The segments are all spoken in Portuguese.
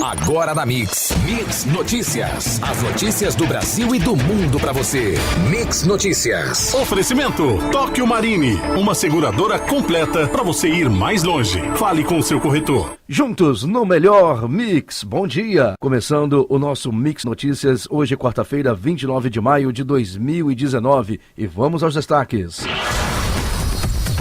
Agora na Mix Notícias. As notícias do Brasil e do mundo pra você. Mix Notícias. Oferecimento Tóquio Marine, uma seguradora completa para você ir mais longe. Fale com o seu corretor. Juntos no melhor Mix. Bom dia. Começando o nosso Mix Notícias, hoje quarta-feira, 29 de maio de 2019. E vamos aos destaques.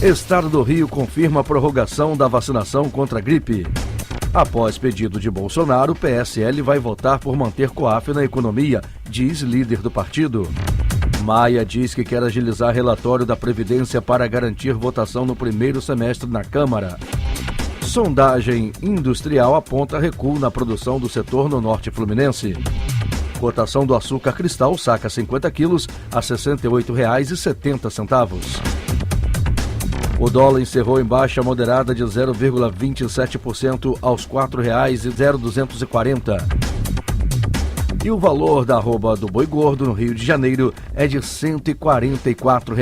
Estado do Rio confirma a prorrogação da vacinação contra a gripe. Após pedido de Bolsonaro, o PSL vai votar por manter COAF na economia, diz líder do partido. Maia diz que quer agilizar relatório da Previdência para garantir votação no primeiro semestre na Câmara. Sondagem industrial aponta recuo na produção do setor no norte fluminense. Cotação do açúcar cristal saca 50 quilos a R$ 68,70. O dólar encerrou em baixa moderada de 0,27% aos R$ 4,0240. E o valor da arroba do boi gordo no Rio de Janeiro é de R$ 144.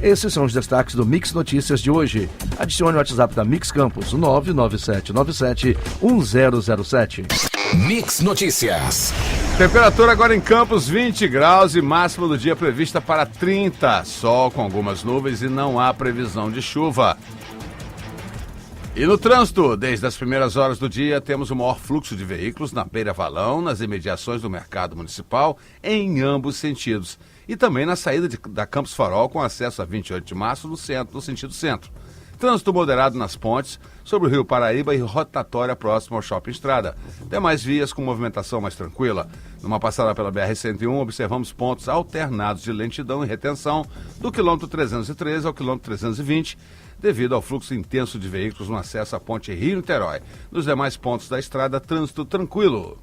Esses são os destaques do Mix Notícias de hoje. Adicione o WhatsApp da Mix Campos, 997971007. Mix Notícias. Temperatura agora em Campos, 20 graus e máxima do dia prevista para 30. Sol com algumas nuvens e não há previsão de chuva. E no trânsito, desde as primeiras horas do dia, temos o maior fluxo de veículos na Beira-Valão, nas imediações do mercado municipal, em ambos sentidos. E também na saída da Campos Farol, com acesso a 28 de março, no sentido centro. Trânsito moderado nas pontes, sobre o Rio Paraíba e rotatória próxima ao Shopping Estrada. Demais vias com movimentação mais tranquila. Numa passada pela BR-101, observamos pontos alternados de lentidão e retenção do quilômetro 313 ao quilômetro 320, devido ao fluxo intenso de veículos no acesso à ponte Rio-Niterói. Nos demais pontos da estrada, trânsito tranquilo.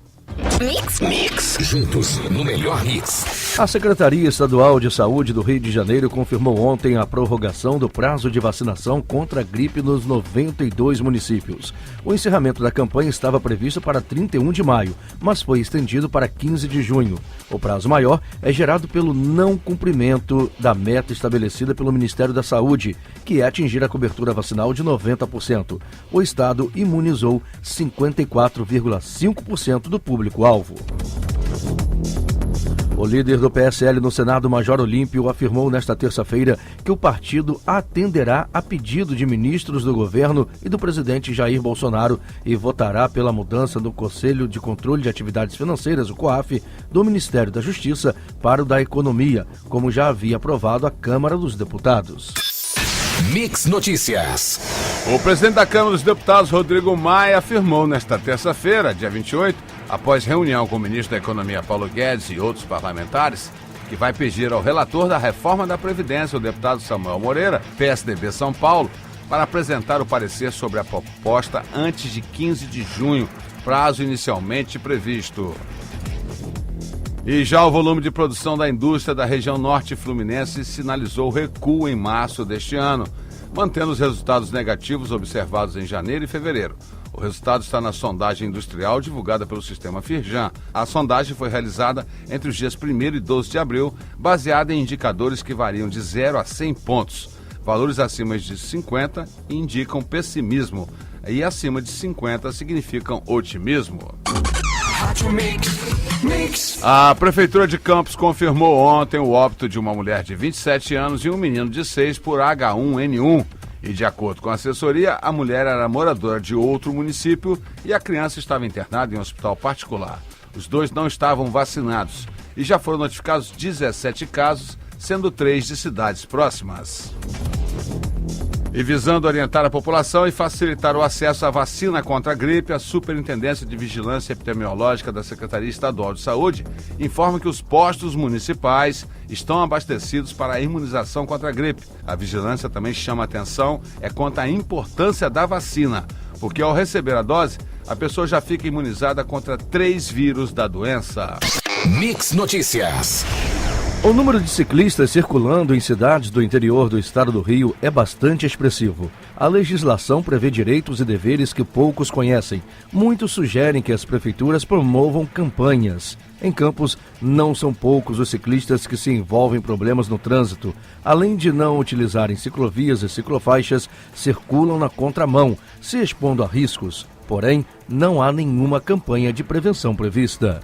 Mix. Juntos no melhor mix. A Secretaria Estadual de Saúde do Rio de Janeiro confirmou ontem a prorrogação do prazo de vacinação contra a gripe nos 92 municípios. O encerramento da campanha estava previsto para 31 de maio, mas foi estendido para 15 de junho. O prazo maior é gerado pelo não cumprimento da meta estabelecida pelo Ministério da Saúde, que é atingir a cobertura vacinal de 90%. O Estado imunizou 54,5% do público-alvo. O líder do PSL no Senado, Major Olímpio, afirmou nesta terça-feira que o partido atenderá a pedido de ministros do governo e do presidente Jair Bolsonaro e votará pela mudança do Conselho de Controle de Atividades Financeiras, o COAF, do Ministério da Justiça para o da Economia, como já havia aprovado a Câmara dos Deputados. Mix Notícias. O presidente da Câmara dos Deputados, Rodrigo Maia, afirmou nesta terça-feira, dia 28, após reunião com o ministro da Economia, Paulo Guedes, e outros parlamentares, que vai pedir ao relator da reforma da Previdência, o deputado Samuel Moreira, PSDB São Paulo, para apresentar o parecer sobre a proposta antes de 15 de junho, prazo inicialmente previsto. E já o volume de produção da indústria da região norte fluminense sinalizou recuo em março deste ano, mantendo os resultados negativos observados em janeiro e fevereiro. O resultado está na sondagem industrial divulgada pelo sistema Firjan. A sondagem foi realizada entre os dias 1º e 12 de abril, baseada em indicadores que variam de 0 a 100 pontos. Valores acima de 50 indicam pessimismo e acima de 50 significam otimismo. A Prefeitura de Campos confirmou ontem o óbito de uma mulher de 27 anos e um menino de 6 por H1N1. E, de acordo com a assessoria, a mulher era moradora de outro município e a criança estava internada em um hospital particular. Os dois não estavam vacinados e já foram notificados 17 casos, sendo 3 de cidades próximas. E visando orientar a população e facilitar o acesso à vacina contra a gripe, a Superintendência de Vigilância Epidemiológica da Secretaria Estadual de Saúde informa que os postos municipais estão abastecidos para a imunização contra a gripe. A vigilância também chama atenção quanto à importância da vacina, porque ao receber a dose, a pessoa já fica imunizada contra 3 vírus da doença. Mix Notícias. O número de ciclistas circulando em cidades do interior do estado do Rio é bastante expressivo. A legislação prevê direitos e deveres que poucos conhecem. Muitos sugerem que as prefeituras promovam campanhas. Em Campos, não são poucos os ciclistas que se envolvem em problemas no trânsito. Além de não utilizarem ciclovias e ciclofaixas, circulam na contramão, se expondo a riscos. Porém, não há nenhuma campanha de prevenção prevista.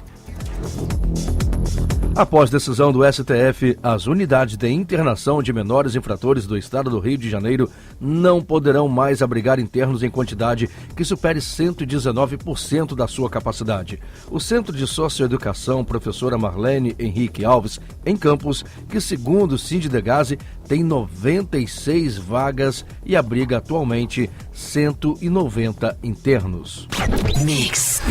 Após decisão do STF, as unidades de internação de menores infratores do estado do Rio de Janeiro não poderão mais abrigar internos em quantidade que supere 119% da sua capacidade. O Centro de Socioeducação Professora Marlene Henrique Alves, em Campos, que segundo o Sindegase, tem 96 vagas e abriga atualmente 190 internos. Mix.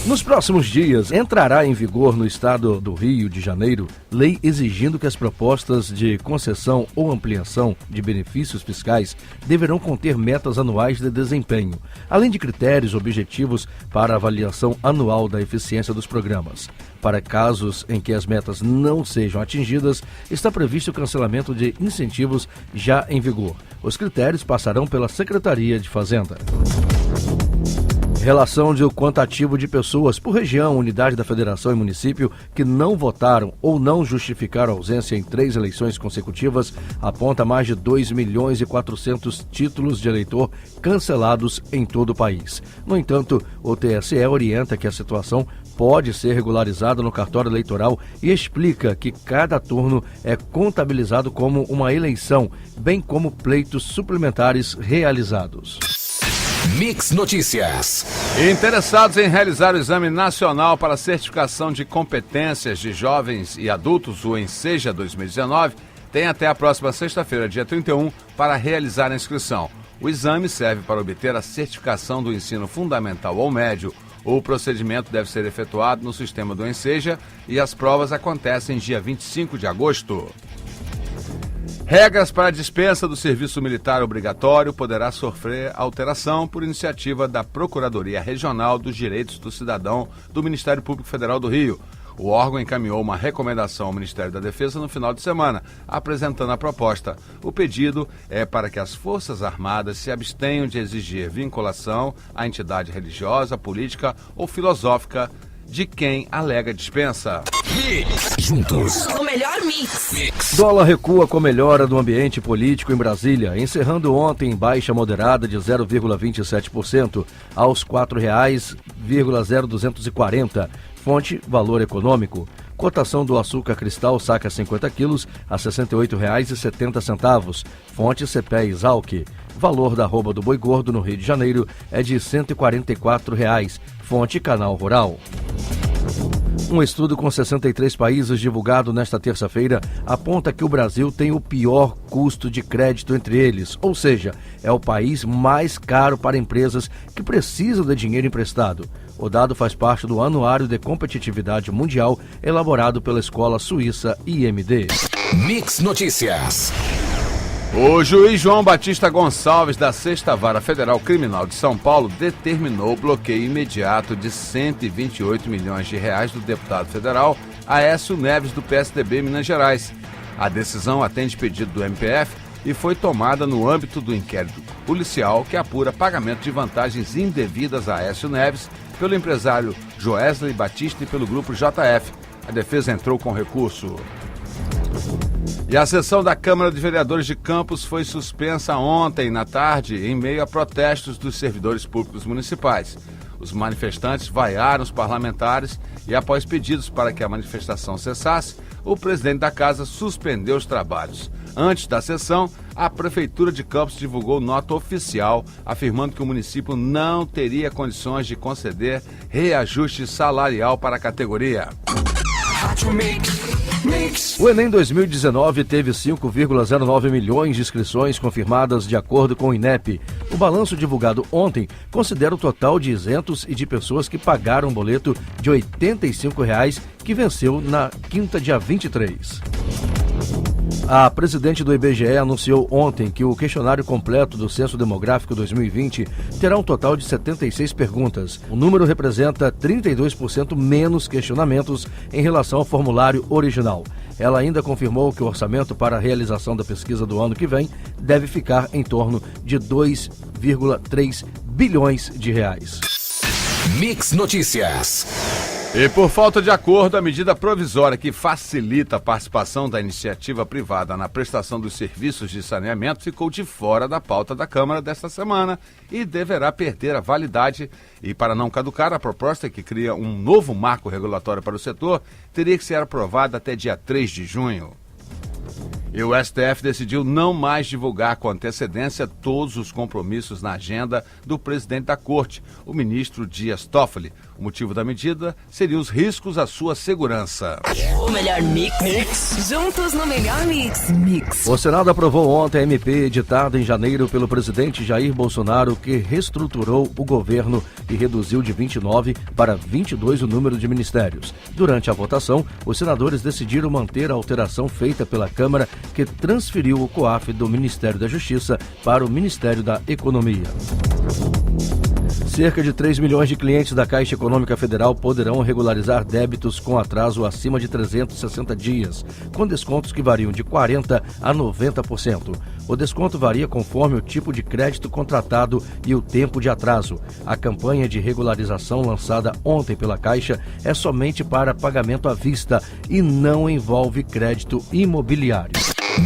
Nos próximos dias, entrará em vigor no estado do Rio de Janeiro lei exigindo que as propostas de concessão ou ampliação de benefícios fiscais deverão conter metas anuais de desempenho, além de critérios objetivos para a avaliação anual da eficiência dos programas. Para casos em que as metas não sejam atingidas, está previsto o cancelamento de incentivos já em vigor. Os critérios passarão pela Secretaria de Fazenda. Relação de quantitativo de pessoas por região, unidade da federação e município que não votaram ou não justificaram ausência em 3 eleições consecutivas aponta mais de 2.400.000 títulos de eleitor cancelados em todo o país. No entanto, o TSE orienta que a situação pode ser regularizada no cartório eleitoral e explica que cada turno é contabilizado como uma eleição, bem como pleitos suplementares realizados. Mix Notícias. Interessados em realizar o Exame Nacional para Certificação de Competências de Jovens e Adultos, o ENSEJA 2019, têm até a próxima sexta-feira, dia 31, para realizar a inscrição. O exame serve para obter a certificação do ensino fundamental ou médio. O procedimento deve ser efetuado no sistema do ENSEJA e as provas acontecem dia 25 de agosto. Regras para a dispensa do serviço militar obrigatório poderá sofrer alteração por iniciativa da Procuradoria Regional dos Direitos do Cidadão do Ministério Público Federal do Rio. O órgão encaminhou uma recomendação ao Ministério da Defesa no final de semana, apresentando a proposta. O pedido é para que as Forças Armadas se abstenham de exigir vinculação à entidade religiosa, política ou filosófica de quem alega dispensa. Juntos. O melhor mix. Dólar recua com melhora do ambiente político em Brasília, encerrando ontem em baixa moderada de 0,27% aos R$ 4,0240. Fonte Valor Econômico. Cotação do açúcar cristal saca 50 quilos a R$ 68,70. Fonte CPE Exalc. Valor da arroba do boi gordo no Rio de Janeiro é de R$ 144. Fonte Canal Rural. Um estudo com 63 países divulgado nesta terça-feira aponta que o Brasil tem o pior custo de crédito entre eles, ou seja, é o país mais caro para empresas que precisam de dinheiro emprestado. O dado faz parte do Anuário de Competitividade Mundial elaborado pela escola suíça IMD. Mix Notícias. O juiz João Batista Gonçalves, da 6ª Vara Federal Criminal de São Paulo, determinou o bloqueio imediato de R$ 128 milhões do deputado federal Aécio Neves, do PSDB Minas Gerais. A decisão atende pedido do MPF e foi tomada no âmbito do inquérito policial que apura pagamento de vantagens indevidas a Aécio Neves pelo empresário Joesley Batista e pelo grupo JF. A defesa entrou com recurso. E a sessão da Câmara de Vereadores de Campos foi suspensa ontem, na tarde, em meio a protestos dos servidores públicos municipais. Os manifestantes vaiaram os parlamentares e, após pedidos para que a manifestação cessasse, o presidente da casa suspendeu os trabalhos. Antes da sessão, a Prefeitura de Campos divulgou nota oficial afirmando que o município não teria condições de conceder reajuste salarial para a categoria. O Enem 2019 teve 5,09 milhões de inscrições confirmadas de acordo com o INEP. O balanço divulgado ontem considera o total de isentos e de pessoas que pagaram um boleto de R$ 85 que venceu na quinta, dia 23. A presidente do IBGE anunciou ontem que o questionário completo do Censo Demográfico 2020 terá um total de 76 perguntas. O número representa 32% menos questionamentos em relação ao formulário original. Ela ainda confirmou que o orçamento para a realização da pesquisa do ano que vem deve ficar em torno de 2,3 bilhões de reais. Mix Notícias. E por falta de acordo, a medida provisória que facilita a participação da iniciativa privada na prestação dos serviços de saneamento ficou de fora da pauta da Câmara desta semana e deverá perder a validade. E para não caducar, a proposta que cria um novo marco regulatório para o setor teria que ser aprovada até dia 3 de junho. E o STF decidiu não mais divulgar com antecedência todos os compromissos na agenda do presidente da Corte, o ministro Dias Toffoli. O motivo da medida seria os riscos à sua segurança. O melhor mix. Juntos no melhor mix. O Senado aprovou ontem a MP editada em janeiro pelo presidente Jair Bolsonaro, que reestruturou o governo e reduziu de 29 para 22 o número de ministérios. Durante a votação, os senadores decidiram manter a alteração feita pela Câmara, que transferiu o COAF do Ministério da Justiça para o Ministério da Economia. Cerca de 3 milhões de clientes da Caixa Econômica Federal poderão regularizar débitos com atraso acima de 360 dias, com descontos que variam de 40% a 90%. O desconto varia conforme o tipo de crédito contratado e o tempo de atraso. A campanha de regularização lançada ontem pela Caixa é somente para pagamento à vista e não envolve crédito imobiliário.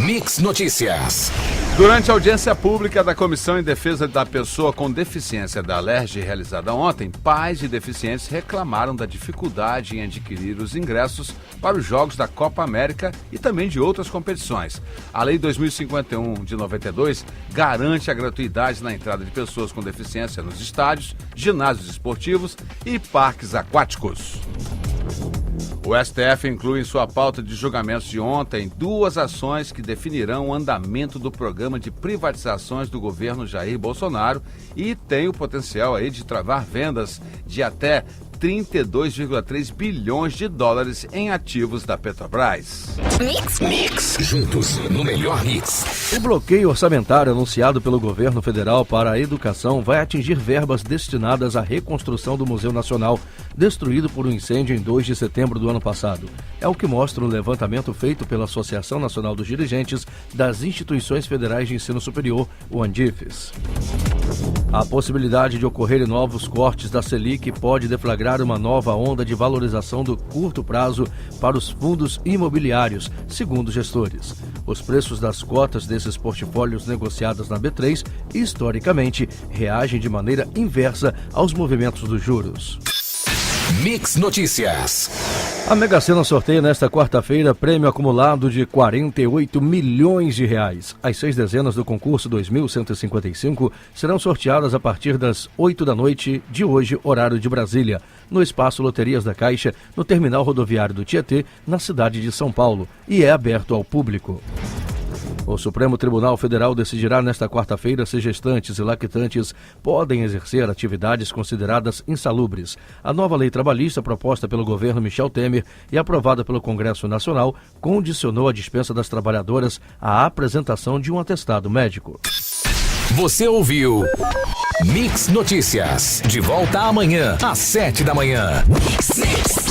Mix Notícias. Durante a audiência pública da Comissão em Defesa da Pessoa com Deficiência da Alerj, realizada ontem, pais de deficientes reclamaram da dificuldade em adquirir os ingressos para os Jogos da Copa América e também de outras competições. A Lei 2051 de 92 garante a gratuidade na entrada de pessoas com deficiência nos estádios, ginásios esportivos e parques aquáticos. O STF inclui em sua pauta de julgamentos de ontem 2 ações que definirão o andamento do programa de privatizações do governo Jair Bolsonaro e tem o potencial aí de travar vendas de até 32,3 bilhões de dólares em ativos da Petrobras. Mix. Juntos no melhor mix. O bloqueio orçamentário anunciado pelo governo federal para a educação vai atingir verbas destinadas à reconstrução do Museu Nacional, destruído por um incêndio em 2 de setembro do ano passado. É o que mostra um levantamento feito pela Associação Nacional dos Dirigentes das Instituições Federais de Ensino Superior, o ANDIFES. A possibilidade de ocorrerem novos cortes da Selic pode deflagrar uma nova onda de valorização do curto prazo para os fundos imobiliários, segundo gestores. Os preços das cotas desses portfólios negociadas na B3, historicamente, reagem de maneira inversa aos movimentos dos juros. Mix Notícias. A Mega Sena sorteia nesta quarta-feira prêmio acumulado de 48 milhões de reais. As 6 dezenas do concurso 2155 serão sorteadas a partir das 8 da noite de hoje, horário de Brasília, no espaço Loterias da Caixa, no terminal rodoviário do Tietê, na cidade de São Paulo, e é aberto ao público. O Supremo Tribunal Federal decidirá nesta quarta-feira se gestantes e lactantes podem exercer atividades consideradas insalubres. A nova lei trabalhista, proposta pelo governo Michel Temer e aprovada pelo Congresso Nacional, condicionou a dispensa das trabalhadoras à apresentação de um atestado médico. Você ouviu Mix Notícias. De volta amanhã, às 7 da manhã. Mix.